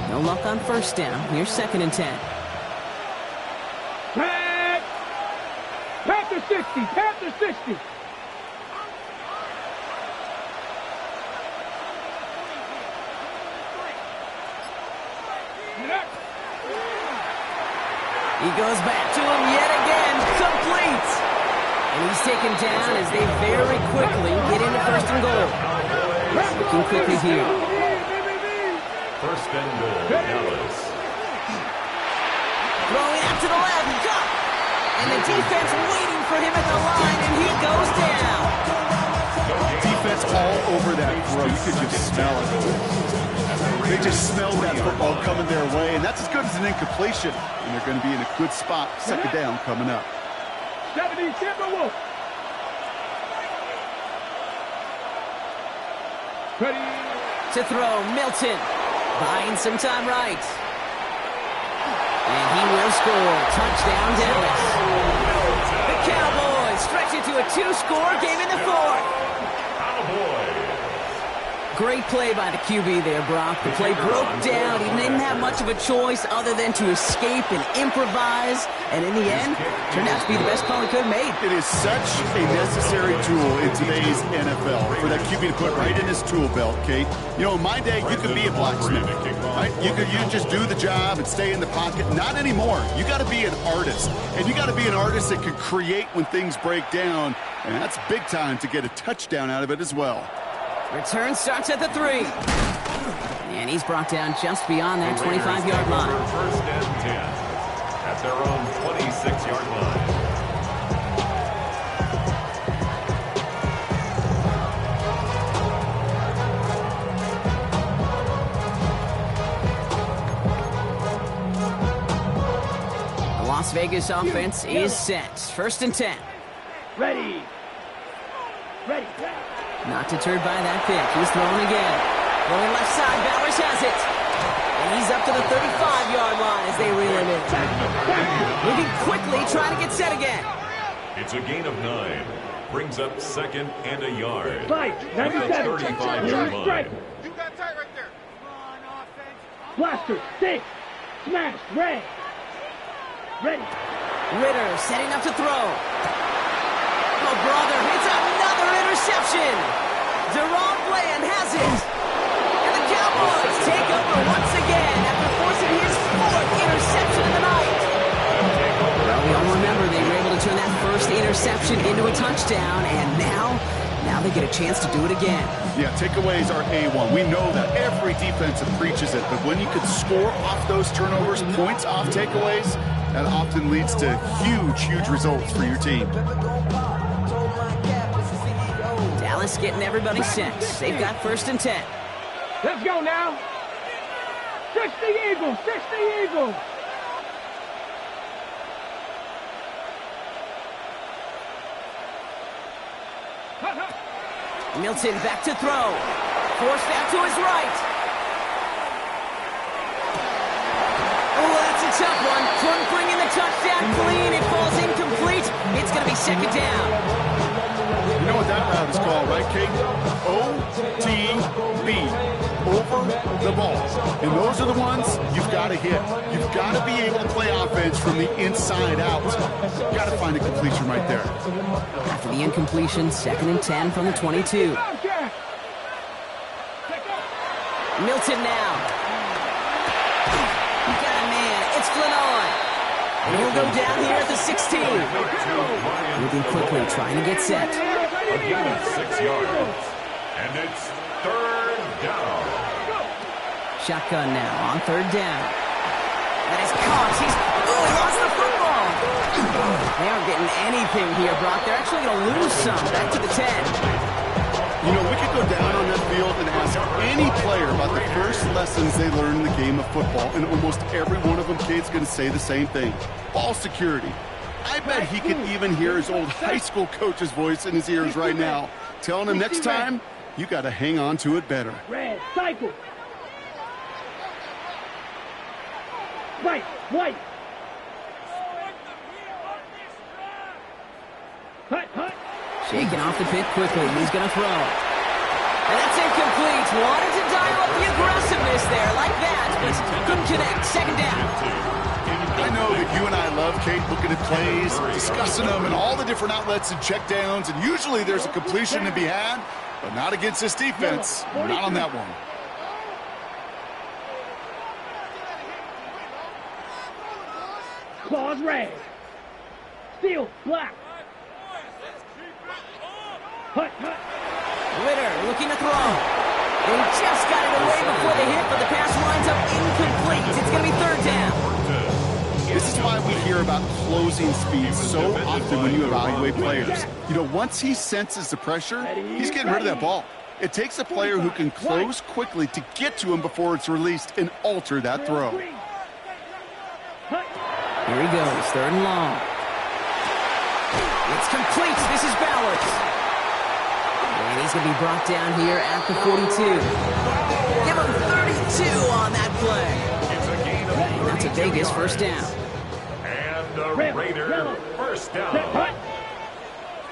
No luck on first down. Here's second and 10. Tag. Panther 60. Panther 60. He goes back to him yet again, complete. And he's taken down as they very quickly get into first and goal. Looking quickly here. First and goal, Dallas. Throwing out to the left, got. And the defense waiting for him at the line, and he goes down. Defense all over that throw. You could just smell it. They just smelled that football coming their way, and that's as good as an incompletion. And they're going to be in a good spot, second down coming up. 70 Timberwolves. Ready. To throw, Milton. Buying some time right. And he will score. Touchdown, Dallas. The Cowboys stretch it to a 2-score game in the fourth. Cowboys. Great play by the QB there, Brock. The play broke down. He didn't have much of a choice other than to escape and improvise. And in the end, turned out to be the best call he could have made. It is such a necessary tool in today's NFL for that QB to put right in his tool belt, Kate. You know, in my day, you could be a blacksmith, right? You just do the job and stay in the pocket. Not anymore. You got to be an artist. And you got to be an artist that can create when things break down. And that's big time to get a touchdown out of it as well. Return starts at the 3. And he's brought down just beyond that 25-yard line. First and 10 at their own 26-yard line. The Las Vegas offense is set. First and 10. Ready. Ready. Not deterred by that pick. He's throwing again. Going left side. Bowers has it. And he's up to the 35-yard line as they reel him in. Moving quickly, trying to get set again. It's a gain of 9. Brings up second and a yard. Fight. 97. 35-yard line. You got tight right there. Blaster. 6. Smash. Red. Ready. Ritter setting up to throw. Oh, brother. It's another interception. Deron Bland has it. And the Cowboys take over once again after forcing his 4th interception of the night. Well, we all remember they were able to turn that first interception into a touchdown, and now they get a chance to do it again. Yeah, takeaways are A1. We know that every defensive preaches it, but when you can score off those turnovers, points off takeaways, that often leads to huge results for your team. Dallas getting everybody set. They've got first and 10. Let's go now. 60 Eagles. 60 Eagles. Milton back to throw. Forced out to his right. Oh, that's a tough one. Couldn't bring in the touchdown clean. It falls incomplete. It's going to be second down. You know what that route is called, right, Kate? OTB. Over the ball. And those are the ones you've got to hit. You've got to be able to play offense from the inside out. You've got to find a completion right there. After the incompletion, second and 10 from the 22. Milton now. You got a man. It's Flanoy. And he'll go down here at the 16. Moving quickly, trying to get set. A gain of 6 yards. And it's third down. Shotgun now on third down. That is caught. He lost the football. They aren't getting anything here, Brock. They're actually going to lose some. Back to the 10. You know, we could go down on that field and ask any player about the first lessons they learned in the game of football, and almost every one of them, Kate's going to say the same thing. Ball security. I bet he can even hear his old high school coach's voice in his ears right now, telling him next time, you got to hang on to it better. Red. Cycle. Right. White. Hut. Shaking off the pit quickly. He's going to throw. And that's incomplete. Wanted to dial up the aggressiveness there like that, but couldn't connect. Second down. I know that you and I love, Kate, looking at plays, discussing them, and all the different outlets and checkdowns, and usually there's a completion to be had, but not against this defense. Not on that one. Claws red. Steel black. Hut. Ritter looking to throw. They just got it away before the hit, but the pass winds up incomplete. It's going to be third down. This is why we hear about closing speed so often when you evaluate players. You know, once he senses the pressure, he's getting rid of that ball. It takes a player who can close quickly to get to him before it's released and alter that throw. Here he goes, third and long. It's complete. This is Bowers. And he's going to be brought down here at the 42. Give him 32 on that play. And that's a Vegas first down. And the Raider first down.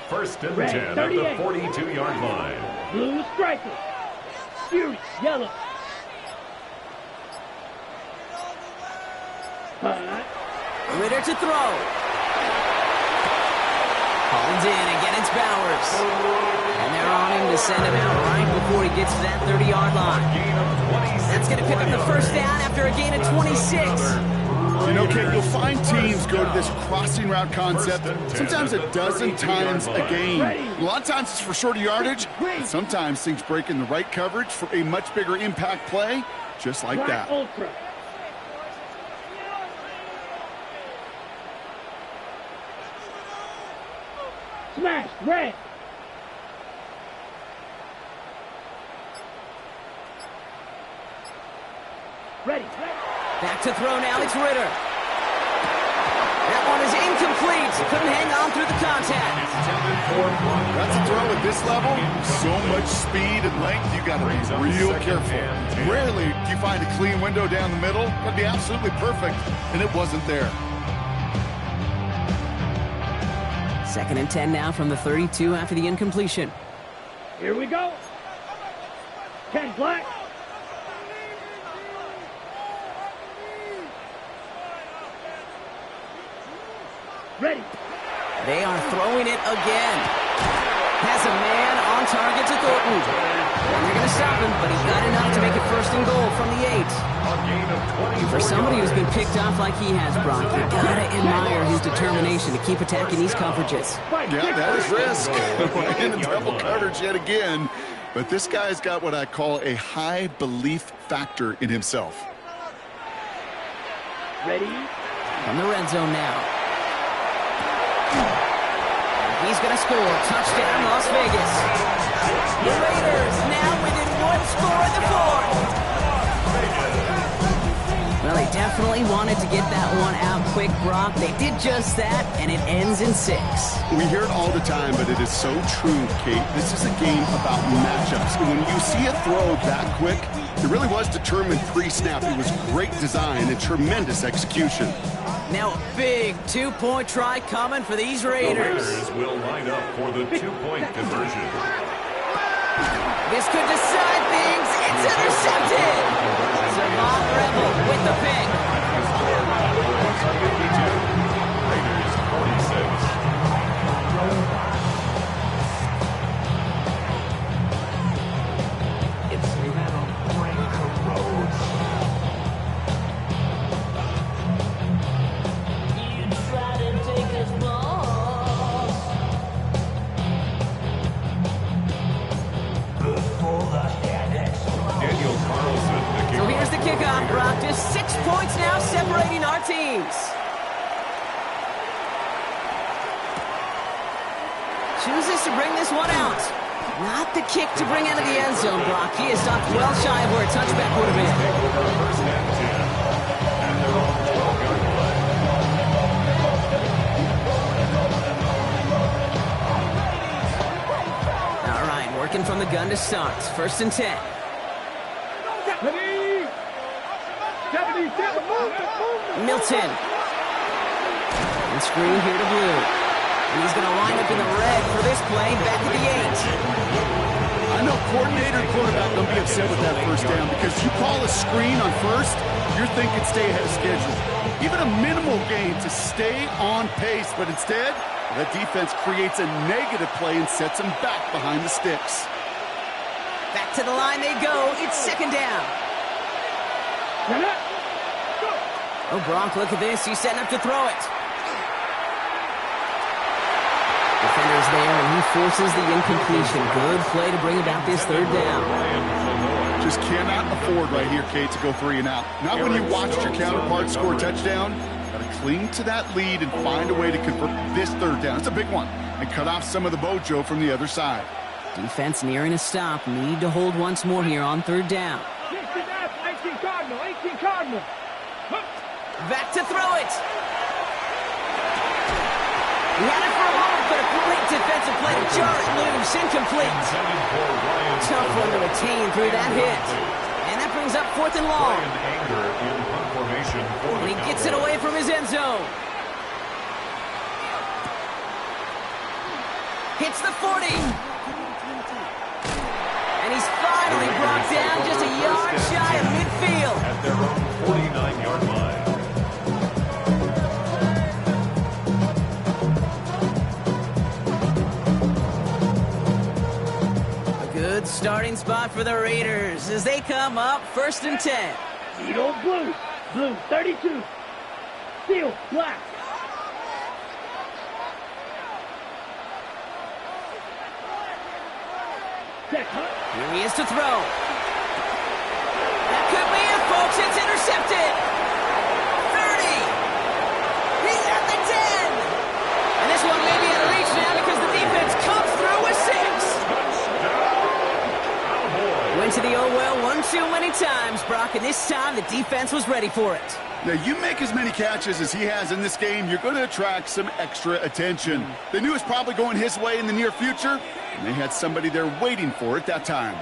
First and 10 at the 42-yard line. Blue striker. Fury, yellow. Ritter to throw. Hauled in. Again, it's Bowers. And they're on him to send him out right before he gets to that 30-yard line. That's going to pick up the first down after a gain of 26. You know, Kate, you'll find teams go to this crossing route concept sometimes a dozen times a game. A lot of times it's for shorter yardage, and sometimes things break in the right coverage for a much bigger impact play, just like that. Ultra. Smash, red. Ready. Back to throw now, it's Ritter. That one is incomplete. Couldn't hang on through the contact. That's a throw at this level. So much speed and length, you got to be real careful. Rarely do you find a clean window down the middle. That'd be absolutely perfect, and it wasn't there. 2nd and 10 now from the 32 after the incompletion. Here we go. 10 black. Ready. They are throwing it again. Has a man on target to Thornton. And they're going to stop him, but he got enough to make it 1st and goal from the 8. For somebody who's been picked off like he has, Brock, you got to admire his determination to keep attacking these coverages. Yeah, that is risk. In double coverage yet again. But this guy's got what I call a high belief factor in himself. Ready. From the red zone now. He's going to score. Touchdown, Las Vegas. The Raiders now within 1 score in the 4th. Well, they definitely wanted to get that one out quick, Brock. They did just that, and it ends in 6. We hear it all the time, but it is so true, Kate. This is a game about matchups. When you see a throw that quick, it really was determined pre-snap. It was great design and tremendous execution. Now a big 2-point try coming for these Raiders. The Raiders will line up for the 2-point conversion. This could decide things. It's intercepted. Savant Rebel with the pick. Raiders 46. It's Little Breaker Road. You try to take us lost. Before the head explodes. Daniel Carlson, the So kicker. here's the kickoff, Brock. Just 6 points now separating our teams. Chooses to bring this one out. Not the kick to bring out of the end zone, Brock. He is stopped well shy of where a touchback would have been. Take over 1st and 10. And they're on 12-yard line. All right, working from the gun to start. 1st and 10. Ready. 77. Milton. And screen here to Blue. And he's going to line up in the red for this play back at the 8. I know coordinator and quarterback don't be upset with that 1st down because you call a screen on 1st, you're thinking stay ahead of schedule. Even a minimal gain to stay on pace, but instead, that defense creates a negative play and sets them back behind the sticks. Back to the line they go. It's 2nd down. Oh, Brock, look at this. He's setting up to throw it. Defender's there, and he forces the incompletion. Good play to bring about this 3rd down. Just cannot afford right here, Kate, to go 3 and out. Not when you watched your counterpart score a touchdown. Got to cling to that lead and find a way to convert this 3rd down. It's a big one. And cut off some of the mojo from the other side. Defense nearing a stop. Need to hold once more here on 3rd down. 18 Cardinal. 18 Cardinal. Back to throw it. He had it for a moment, but a great defensive play to jar it loose. Incomplete. Tough one to attain through that hit. And that brings up 4th and long. And he gets it away from his end zone. Hits the 40. And he's finally brought down yard shy of midfield. At their own 49-yard line. A good starting spot for the Raiders as they come up 1st and 10. Lead old blue. Blue 32. Steel black. Check, huh? Here he is to throw. That could be it, folks. It's intercepted. 30. He's at the 10. And this one may be out of reach now because the defense comes through with 6. Went to the oh well one too many times, Brock, and this time the defense was ready for it. Now, you make as many catches as he has in this game, you're going to attract some extra attention. They knew it was probably going his way in the near future, and they had somebody there waiting for it that time.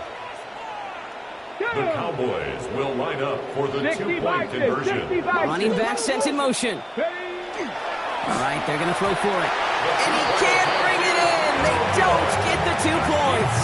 The Cowboys will line up for the two-point conversion. Running back sent in motion. All right, they're going to throw for it. And he can't bring it in. They don't get the 2 points.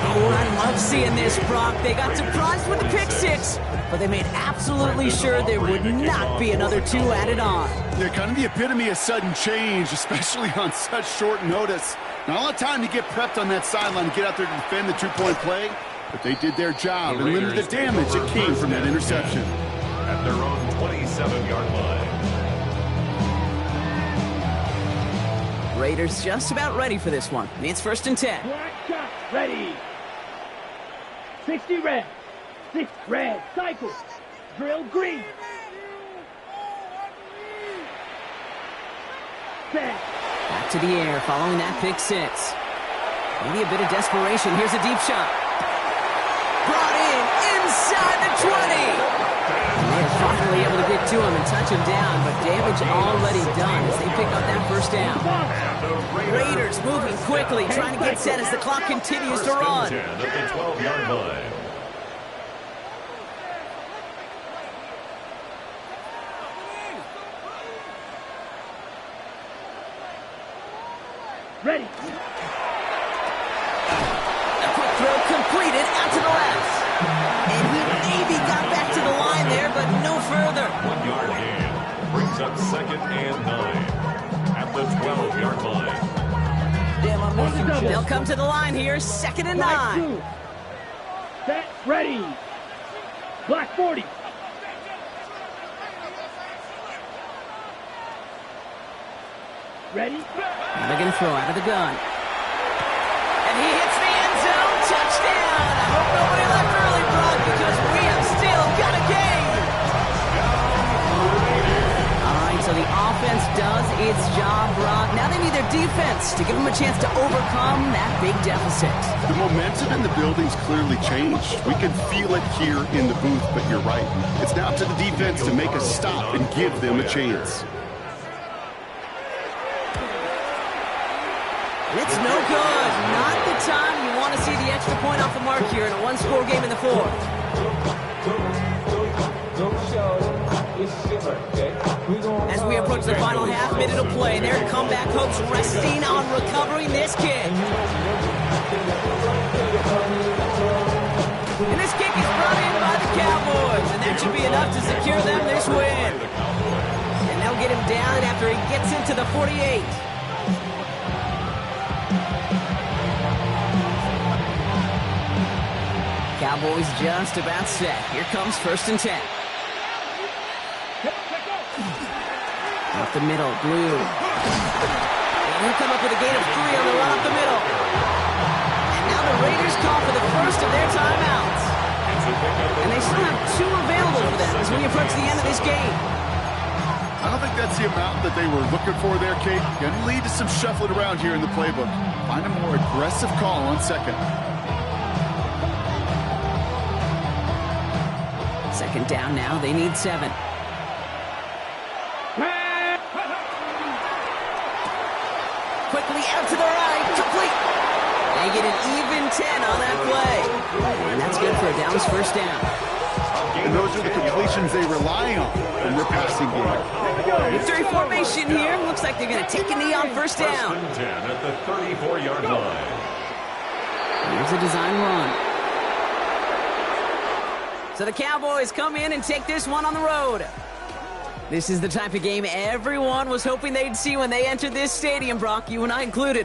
Oh, I love seeing this, Brock. They got surprised with the pick 6, but they made absolutely sure there would not be another 2 added on. Yeah, kind of the epitome of sudden change, especially on such short notice. Not a lot of time to get prepped on that sideline to get out there to defend the 2-point play, but they did their job and limited the damage that came from that interception. At their own 27-yard line. Raiders just about ready for this one. It's 1st and 10. Black shot ready. 60 red. 6 red. Cycle. Drill green. Set. Back to the air following that pick 6. Maybe a bit of desperation. Here's a deep shot. Brought in inside the 20. And they're finally able to get to him and touch him down, but damage already done as they pick up that 1st down. Raiders moving quickly, trying to get set as the clock continues to run. 10 at the 12-yard line. Ready. A quick throw completed out to the left. And he maybe got back to the line there, but no further. 1-yard gain brings up 2nd and 9 at the 12-yard line. They'll come to the line here, 2nd and 9. Set, ready. Black 40. Ready. And they're going to throw out of the gun. And he hits the end zone. Touchdown. I hope nobody left early, Brock, because we have still got a game. All right, so the offense does its job, Brock. Now they need their defense to give them a chance to overcome that big deficit. The momentum in the building's clearly changed. We can feel it here in the booth, but you're right. It's now up to the defense to make a stop and give them a chance. It's no good. Not the time you want to see the extra point off the mark here in a one-score game in the 4th. As we approach the final half minute of play, their comeback hopes resting on recovering this kick. And this kick is brought in by the Cowboys, and that should be enough to secure them this win. And they'll get him down after he gets into the 48. Cowboys just about set. Here comes 1st and 10. Up the middle, blue. And he'll come up with a gain of 3 on the run up the middle. And now the Raiders call for the first of their timeouts. And they still have 2 available for them as we approach the end of this game. I don't think that's the amount that they were looking for there, Kate. Going to lead to some shuffling around here in the playbook. Find a more aggressive call on 2nd. 2nd down now. They need 7. Quickly out to the right. Complete. They get an even 10 on that play. And that's good for a Downs 1st down. And those are the completions they rely on in their passing game. Victory formation here. Looks like they're going to take a knee on 1st down. 1st and 10 at the 34-yard line. Here's a design run. So the Cowboys come in and take this one on the road. This is the type of game everyone was hoping they'd see when they entered this stadium, Brock, you and I included.